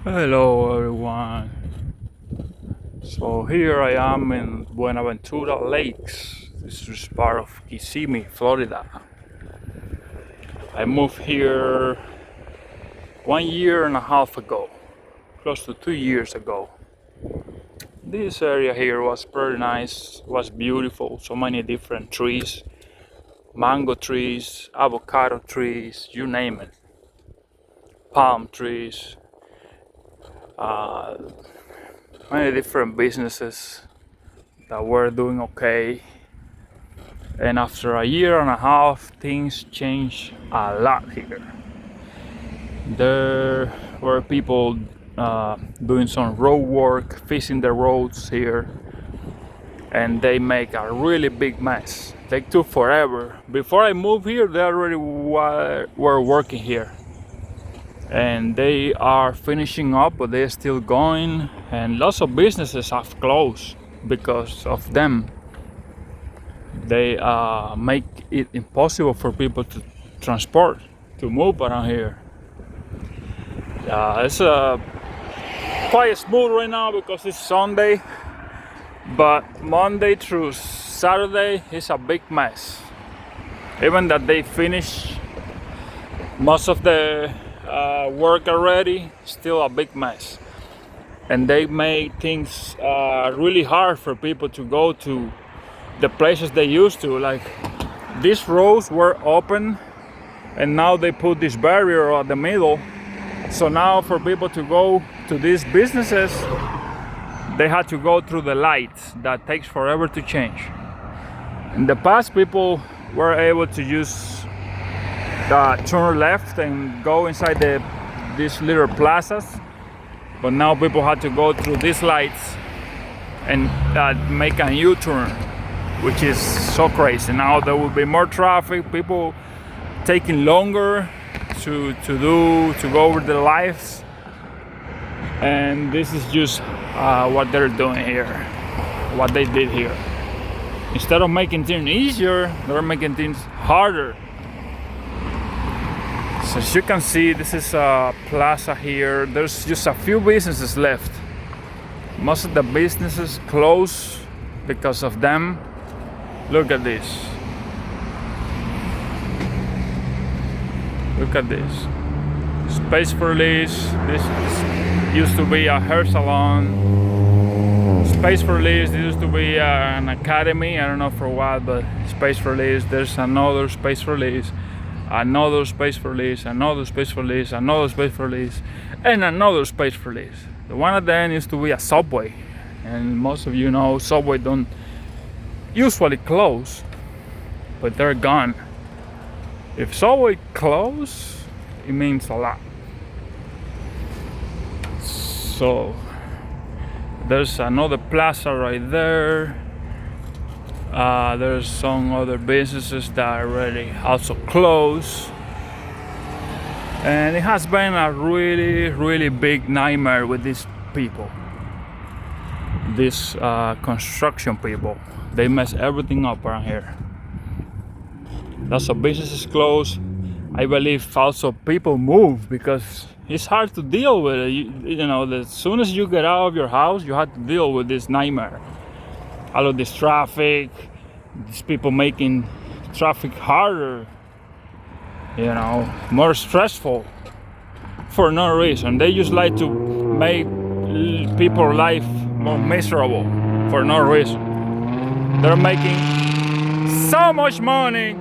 Hello everyone. So here I am in Ventura Lakes. This is part of Kissimmee, Florida. I moved here 1 year and a half ago, close to 2 years ago. This area here was very nice, was beautiful, so many different trees, mango trees, avocado trees, you name it, palm trees, uh, many different businesses that were doing okay. And after a year and a half, things changed a lot here. There were people doing some road work, fixing the roads here, and they make a really big mess. They took forever. Before I moved here, they already were working here. And they are finishing up, but they're still going. And lots of businesses have closed because of them. They make it impossible for people to transport, to move around here. It's quite smooth right now because it's Sunday, but Monday through Saturday is a big mess. Even that they finish most of the work already, still a big mess. And they make things really hard for people to go to the places they used to. Like, these roads were open and now they put this barrier at the middle. So now for people to go to these businesses, they had to go through the lights that takes forever to change. In the past, people were able to just turn left and go inside these little plazas, but now people had to go through these lights and make a U-turn, which is so crazy. Now there will be more traffic, people taking longer to go over the lights, and this is just what they're doing here, what they did here. Instead of making things easier, they're making things harder. So as you can see, this is a plaza here. There's just a few businesses left. Most of the businesses closed because of them. Look at this. Look at this. Space for lease. This used to be a hair salon. Space for lease. This used to be an academy. I don't know for what, but space for lease. There's another space for lease. Another space for lease. Another space for lease. Another space for lease. And another space for lease. The one at the end used to be a Subway. And most of you know Subway don't usually close, but they're gone. If Subway close, it means a lot. So there's another plaza right there. There's some other businesses that already also closed, and it has been a really big nightmare with these people, these construction people. They mess everything up around here. Lots of businesses closed. I believe also people move because it's hard to deal with it. You know, as soon as you get out of your house, you have to deal with this nightmare. All of this traffic, these people making traffic harder, you know, more stressful for no reason. They just like to make people's life more miserable for no reason. They're making so much money,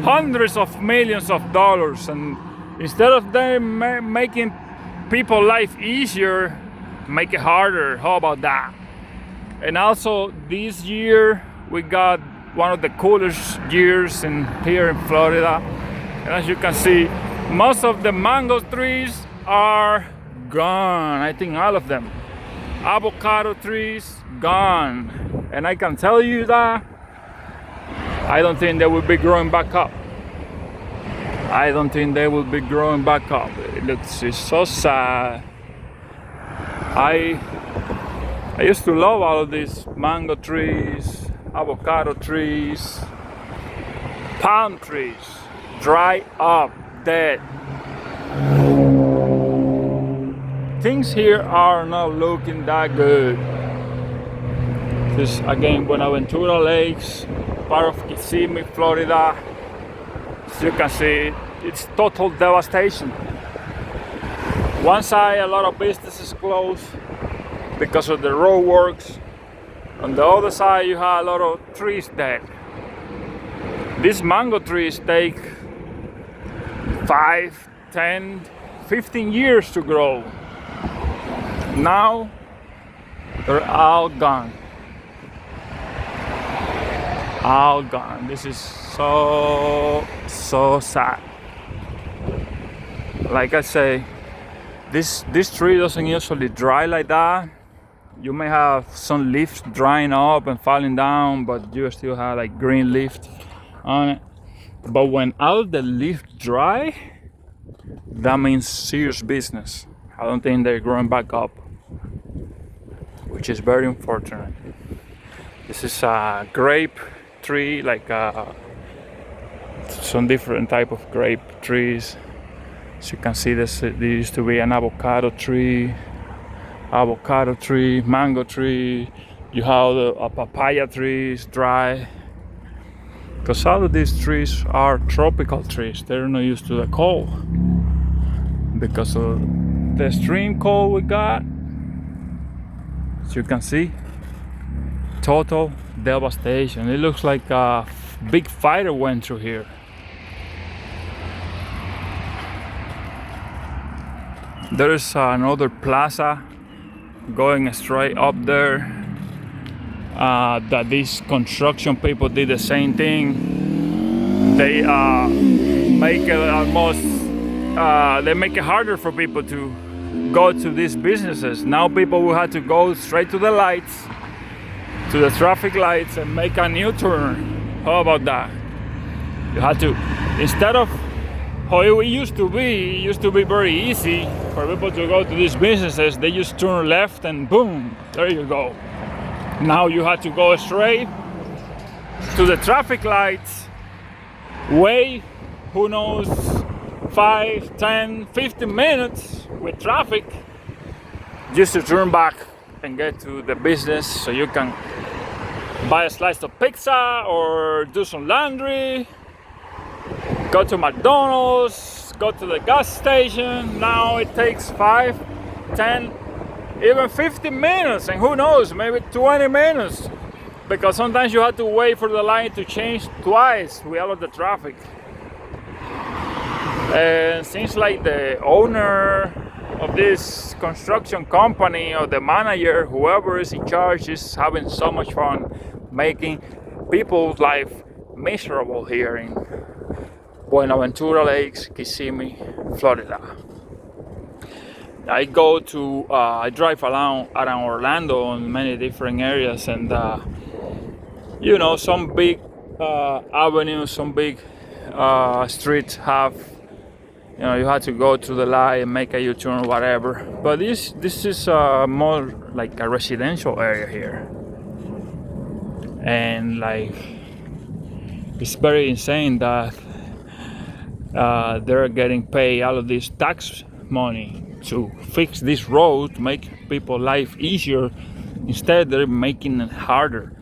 hundreds of millions of dollars, and instead of them making people's life easier, make it harder. How about that? And also this year we got one of the coolest years here in Florida, and as you can see, most of the mango trees are gone. I think all of them. Avocado trees gone, and I can tell you that I don't think they will be growing back up. I don't think they will be growing back up. It's so sad. I used to love all of these mango trees, avocado trees, palm trees, dry up, dead. things here are not looking that good. This again Buenaventura Lakes, part of Kissimmee, Florida. As you can see, it's total devastation. One side, a lot of businesses closed because of the road works. On the other side, you have a lot of trees dead. These mango trees take 5, 10, 15 years to grow. Now, they're all gone. All gone. This is so sad. Like I say, this tree doesn't usually dry like that. You may have some leaves drying up and falling down, but you still have like green leaves on it. But when all the leaves dry, that means serious business. I don't think they're growing back up, which is very unfortunate. This is a grape tree, like some different type of grape trees. As you can see, there used to be an avocado tree, mango tree. You have a papaya trees dry, because all of these trees are tropical trees. They're not used to the cold because of the extreme cold we got. As you can see, total devastation. It looks like a big fire went through here. There is another plaza going straight up there, that these construction people did the same thing. They make it almost they make it harder for people to go to these businesses. Now people will have to go straight to the lights, to the traffic lights, and make a U-turn. How about that? You had to, instead of how it used to be very easy for people to go to these businesses. They just turn left and boom, there you go. Now you have to go straight to the traffic lights, wait, who knows, 5, 10, 15 minutes with traffic just to turn back and get to the business so you can buy a slice of pizza or do some laundry, go to McDonald's, go to the gas station. Now it takes 5, 10, even 15 minutes, and who knows, maybe 20 minutes, because sometimes you have to wait for the line to change twice with all of the traffic. And seems like the owner of this construction company or the manager, whoever is in charge, is having so much fun making people's life miserable here in Buenaventura Lakes, Kissimmee, Florida. I drive around Orlando in many different areas, and some big avenues, some big streets have, you have to go to the light and make a U-turn or whatever. But this is more like a residential area here, and like it's very insane that they're getting paid all of this tax money to fix this road, to make people's life easier. Instead, they're making it harder.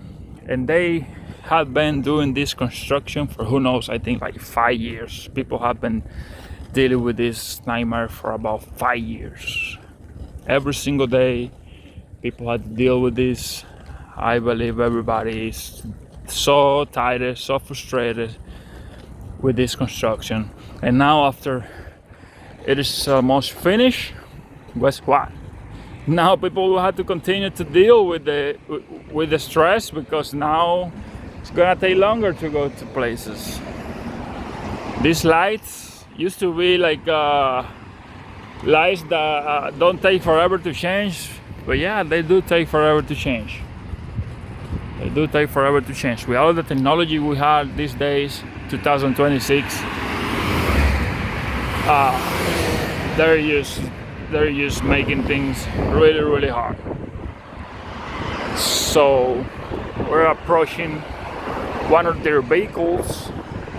And they have been doing this construction for, who knows, I think like 5 years. People have been dealing with this nightmare for about 5 years. Every single day, people have to deal with this. I believe everybody is so tired, so frustrated with this construction. And now after it is almost finished, guess what? Now people will have to continue to deal with the stress, because now it's gonna take longer to go to places. These lights used to be like lights that don't take forever to change, but yeah, they do take forever to change. They do take forever to change. With all the technology we have these days, 2026, they're just making things really, really hard. So we're approaching one of their vehicles.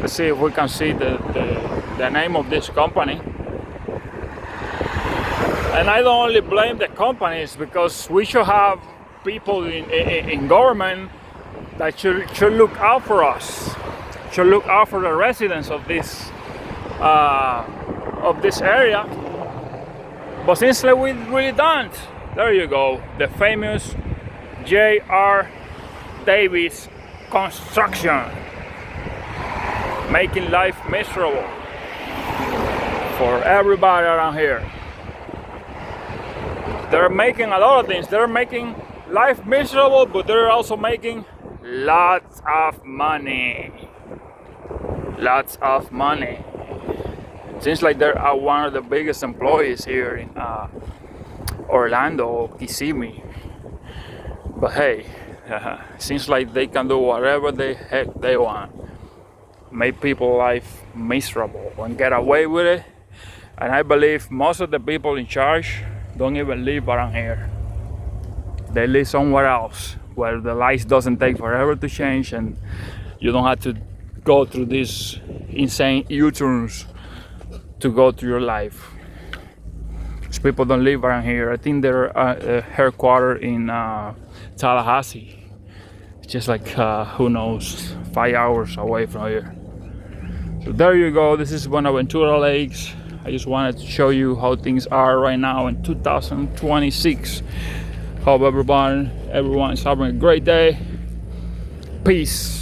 Let's see if we can see the name of this company. And I don't only blame the companies, because we should have people in government that should look out for us, should look out for the residents of this area. But since we really don't, there you go, the famous J.R. Davis construction, making life miserable for everybody around here. They're making a lot of things. They're making life miserable, but they're also making lots of money. Lots of money. Seems like they're one of the biggest employees here in Orlando, Kissimmee. But hey, seems like they can do whatever the heck they want. Make people's life miserable and get away with it. And I believe most of the people in charge don't even live around here. They live somewhere else where the lights doesn't take forever to change, and you don't have to go through these insane U-turns to go to your life. These people don't live around here. I think they're headquartered in Tallahassee. It's just like who knows, 5 hours away from here. So there you go. This is Ventura Lakes. I just wanted to show you how things are right now in 2026. Hope everyone is having a great day. Peace.